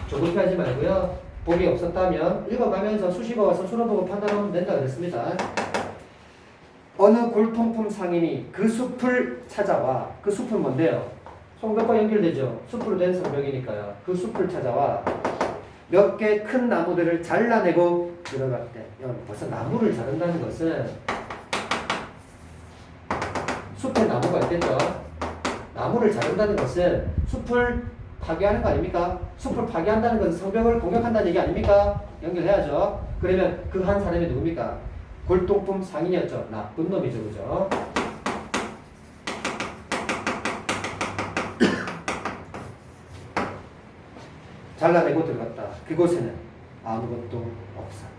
조급히 하지 말고요. 복이 없었다면 읽어가면서 수식어 와서 술어보고 판단하면 된다 그랬습니다. 어느 골통품 상인이 그 숲을 찾아와. 그 숲은 뭔데요? 성벽과 연결되죠. 숲으로 된 성벽이니까요. 그 숲을 찾아와 몇 개 큰 나무들을 잘라내고 들어갔대. 벌써 나무를 자른다는 것은 숲에 나무가 있겠죠. 나무를 자른다는 것은 숲을 파괴하는 거 아닙니까? 숲을 파괴한다는 것은 성벽을 공격한다는 얘기 아닙니까? 연결해야죠. 그러면 그 한 사람이 누굽니까? 골동품 상인이었죠. 나쁜 놈이죠. 그죠? 잘라내고 들어갔다. 그곳에는 아무것도 없었다.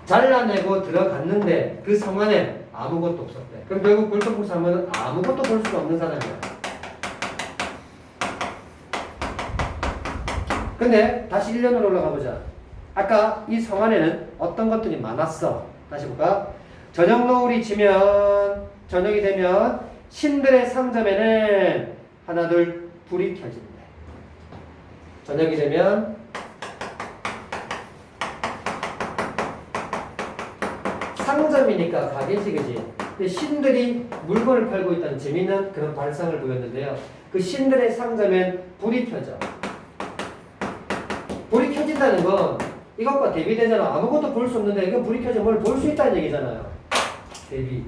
잘라내고 들어갔는데 그 성 안에 아무것도 없었대. 그럼 결국 골동품 상인은 아무것도 볼 수가 없는 사람이야. 근데 다시 1년으로 올라가 보자. 아까 이 성 안에는 어떤 것들이 많았어. 다시 볼까? 저녁 노을이 지면, 저녁이 되면 신들의 상점에는 하나둘 불이 켜진대. 저녁이 되면 상점이니까 가게지, 그지? 근데 신들이 물건을 팔고 있다는 재미있는 그런 발상을 보였는데요. 그 신들의 상점엔 불이 켜져. 불이 켜진다는 건 이것과 대비되잖아. 아무것도 볼 수 없는데 이거 불이 켜져 뭘 볼 수 있다는 얘기잖아요. 대비.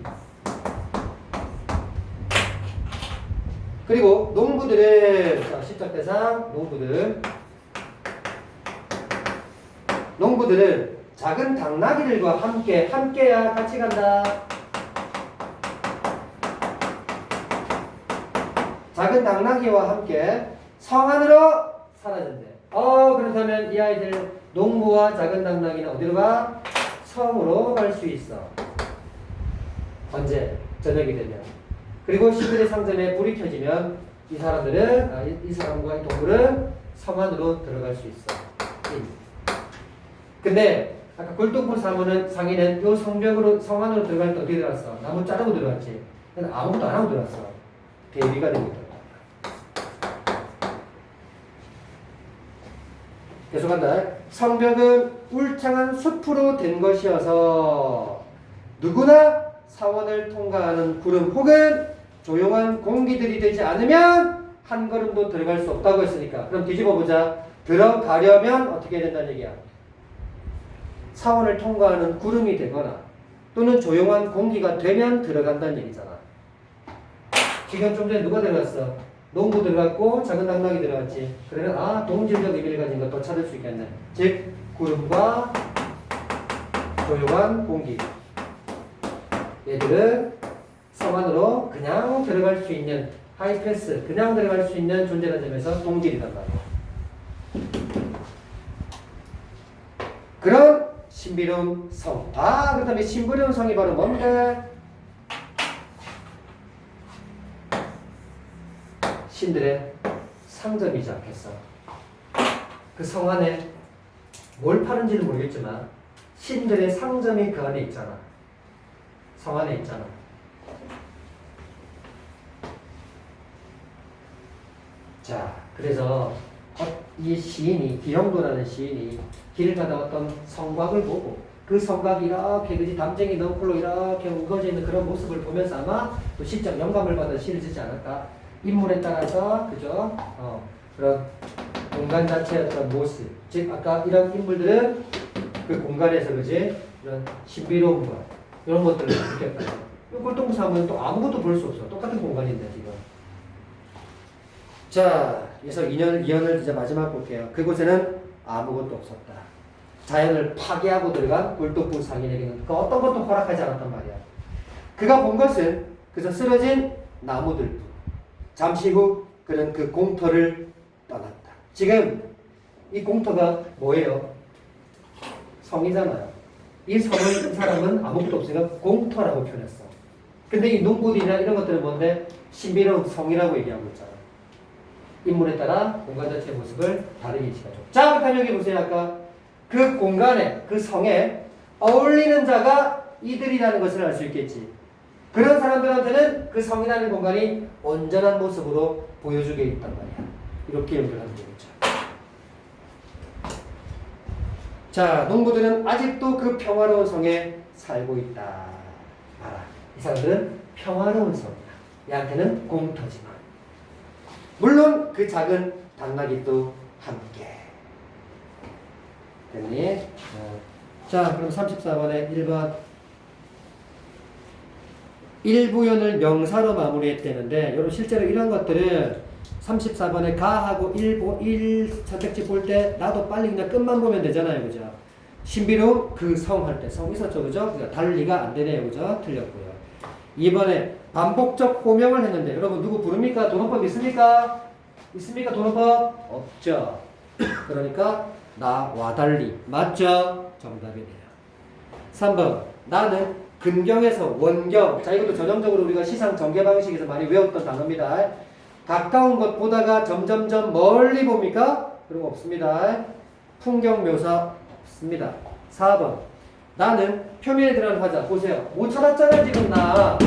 그리고 농부들은, 자, 시작대상 농부들은 작은 당나귀들과 함께야 같이 간다. 작은 당나귀와 함께 성 안으로 사라진대. 그렇다면 이 아이들 농부와 작은 당나귀는 어디로 가? 성으로 갈 수 있어. 언제? 저녁이 되면. 그리고 신들의 상점에 불이 켜지면 이 사람들은, 이 사람과 이 동물은 성 안으로 들어갈 수 있어. 근데 아까 골동품 상인은 요 성벽으로, 성 안으로 들어갈 때 어떻게 들어갔어? 나무 자르고 들어갔지. 근데 아무것도 안 하고 들어갔어. 대비가 되고 있다. 계속한다. 성벽은 울창한 숲으로 된 것이어서 누구나 사원을 통과하는 구름 혹은 조용한 공기들이 되지 않으면 한 걸음도 들어갈 수 없다고 했으니까 그럼 뒤집어 보자. 들어가려면 어떻게 해야 된다는 얘기야? 사원을 통과하는 구름이 되거나 또는 조용한 공기가 되면 들어간다는 얘기잖아. 지금 좀 전에 누가 들어갔어? 농구 들어갔고 작은 당나귀 들어갔지. 그러면 동질적 의미를 가진 것도 찾을 수 있겠네. 즉 구름과 조용한 공기 얘들은 성 안으로 그냥 들어갈 수 있는 하이패스 그냥 들어갈 수 있는 존재라는 점에서 동질이란 말이야. 그런 신비로운 성. 그 다음에 신비로운 성이 바로 뭔데? 신들의 상점이지 않겠어. 그 성 안에 뭘 파는지는 모르겠지만 신들의 상점이 그 안에 있잖아. 성 안에 있잖아. 자, 그래서 이 시인이 기영도라는 시인이 길을 가다 어떤 성곽을 보고 그 성곽이 이렇게 그지 담쟁이 넝쿨로 이렇게 우거져 있는 그런 모습을 보면서 아마 또 시적 영감을 받아 시를 쓰지 않을까? 인물에 따라서 그죠? 그런 공간 자체의 어떤 모습, 즉 아까 이런 인물들은 그 공간에서 그지 이런 신비로움과 이런 것들을 느꼈다. 이 골동사하면 또 아무것도 볼 수 없어. 똑같은 공간인데 지금. 자, 그래서 2연을 이제 마지막 볼게요. 그곳에는 아무것도 없었다. 자연을 파괴하고 들어간 굴뚝부 상인에게는 그 어떤 것도 허락하지 않았단 말이야. 그가 본 것은 그저 쓰러진 나무들뿐. 잠시 후 그는 그 공터를 떠났다. 지금 이 공터가 뭐예요? 성이잖아요. 이 성을 이 사람은 아무것도 없으니까 공터라고 표현했어. 근데 이 농구들이나 이런 것들은 뭔데? 신비로운 성이라고 얘기하고 있잖아. 인물에 따라 공간 자체의 모습을 다르게 인식하죠. 자, 그렇다면 여기 보세요. 아까 그 공간에, 그 성에 어울리는 자가 이들이라는 것을 알 수 있겠지. 그런 사람들한테는 그 성이라는 공간이 온전한 모습으로 보여주게 있단 말이야. 이렇게 연결하면 되겠죠. 자, 농부들은 아직도 그 평화로운 성에 살고 있다. 알아. 이 사람들은 평화로운 성이야. 얘한테는 공터지만. 물론 그 작은 당나귀도 함께. 됐니? 자, 그럼 34번에 1번. 1부연을 명사로 마무리했다는데, 여러분 실제로 이런 것들은 34번에 가하고 1 선택지 볼 때 나도 빨리 그냥 끝만 보면 되잖아요. 그죠? 신비로운 그 성 할 때 성 있었죠. 그죠? 그러니까 달리가 안 되네요. 그죠? 틀렸고요. 2번에 반복적 호명을 했는데, 여러분 누구 부릅니까? 도노법 있습니까? 있습니까? 도노법? 없죠. 그러니까 나와 달리. 맞죠? 정답이네요. 3번. 나는 근경에서 원경. 자, 이것도 전형적으로 우리가 시상 전개 방식에서 많이 외웠던 단어입니다. 가까운 것 보다가 점점점 멀리 봅니까? 그런 거 없습니다. 풍경 묘사 없습니다. 4번. 나는 표면에 들어가는 화자. 보세요. 못 찾았잖아요, 지금 나.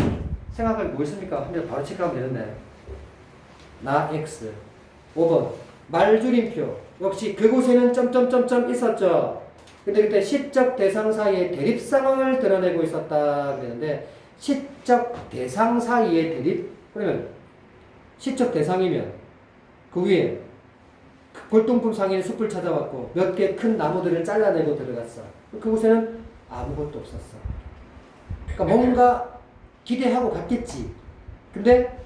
생각하기 뭐 있습니까? 하면 바로 체크하면 되는데. 나 X. 5번. 말줄임표. 역시 그곳에는 점점점점 있었죠. 근데 그때 시적 대상 사이의 대립 상황을 드러내고 있었다 그랬는데, 시적 대상 사이의 대립? 그러면 시적 대상이면 그 위에 골동품 상인의 숲을 찾아왔고 몇 개 큰 나무들을 잘라내고 들어갔어. 그곳에는 아무것도 없었어. 그러니까 뭔가 기대하고 갔겠지. 근데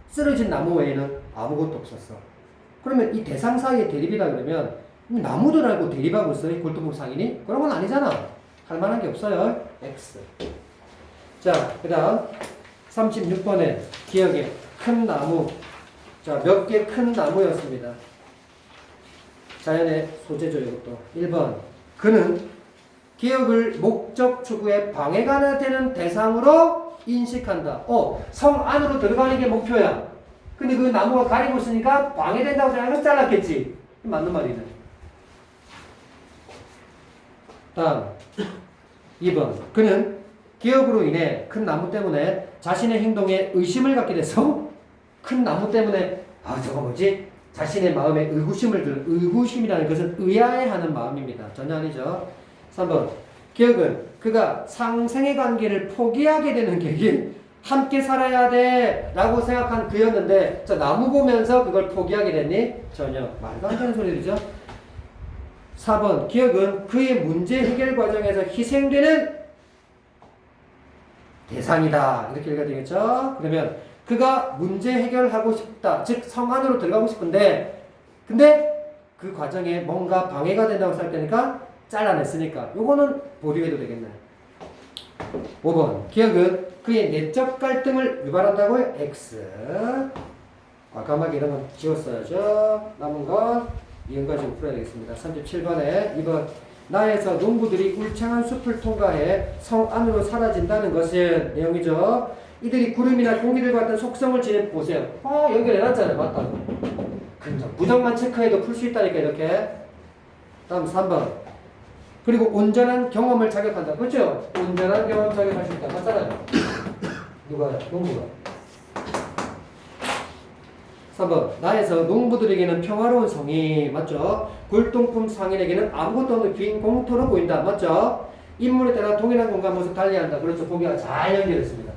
쓰러진 나무 외에는 아무것도 없었어. 그러면 이 대상 사이의 대립이다 그러면 나무들 알고 대립하고 있어, 이 골동품 상인이? 그런 건 아니잖아. 할 만한 게 없어요. X. 자, 그 다음 36번에 기억에 큰 나무. 자, 몇 개 큰 나무였습니다. 자연의 소재죠, 이것도. 1번. 그는 기억을 목적 추구에 방해가 되는 대상으로 인식한다. 성 안으로 들어가는 게 목표야. 근데 그 나무가 가리고 있으니까 방해된다고 생각해서 잘랐겠지. 맞는 말이네. 다음 2번. 그는 기억으로 인해 큰 나무 때문에 자신의 행동에 의심을 갖게 돼서 큰 나무 때문에 저거 뭐지? 자신의 마음에 의구심이라는 것은 의아해하는 마음입니다. 전혀 아니죠. 3번. 기억은 그가 상생의 관계를 포기하게 되는 계기 함께 살아야 돼 라고 생각한 그였는데 자 나무 보면서 그걸 포기하게 됐니? 전혀 말도 안 되는 소리죠. 4번 기억은 그의 문제 해결 과정에서 희생되는 대상이다 이렇게 읽어야 되겠죠. 그러면 그가 문제 해결하고 싶다 즉 성 안으로 들어가고 싶은데 근데 그 과정에 뭔가 방해가 된다고 생각되니까 잘라냈으니까 요거는 보류해도 되겠네. 5번 기억은 그의 내적 갈등을 유발한다고요? X 과감하게 이런 건 지웠어야죠. 남은 건 이응 가지고 풀어야 되겠습니다. 37번에 2번 나에서 농부들이 울창한 숲을 통과해 성 안으로 사라진다는 것은 내용이죠. 이들이 구름이나 공기들과 같은 속성을 지닌 보세요. 연결해놨잖아요. 맞다. 부정만 체크해도 풀 수 있다니까 이렇게. 다음 3번 그리고 온전한 경험을 자격한다. 그렇죠? 온전한 경험 자격할 수 있다. 맞잖아요. 누가요? 농부가. 3번 나에서 농부들에게는 평화로운 성이 맞죠? 골동품 상인에게는 아무것도 없는 빈 공터로 보인다. 맞죠? 인물에 따라 동일한 공간 모습 달리한다. 그렇죠? 보기가 잘 연결했습니다.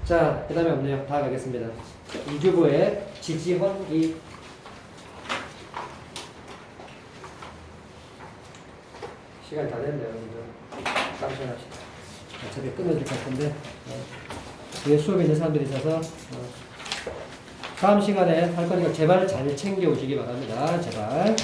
자, 그 다음에 없네요. 다 가겠습니다. 이주부의 지지헌기 시간 다 됐네요. 깜짝합시다. 어차피 끊어질 것 같은데 뒤에 수업에 있는 사람들이 있어서 다음 시간에 할 거니까 제발 잘 챙겨오시기 바랍니다. 제발.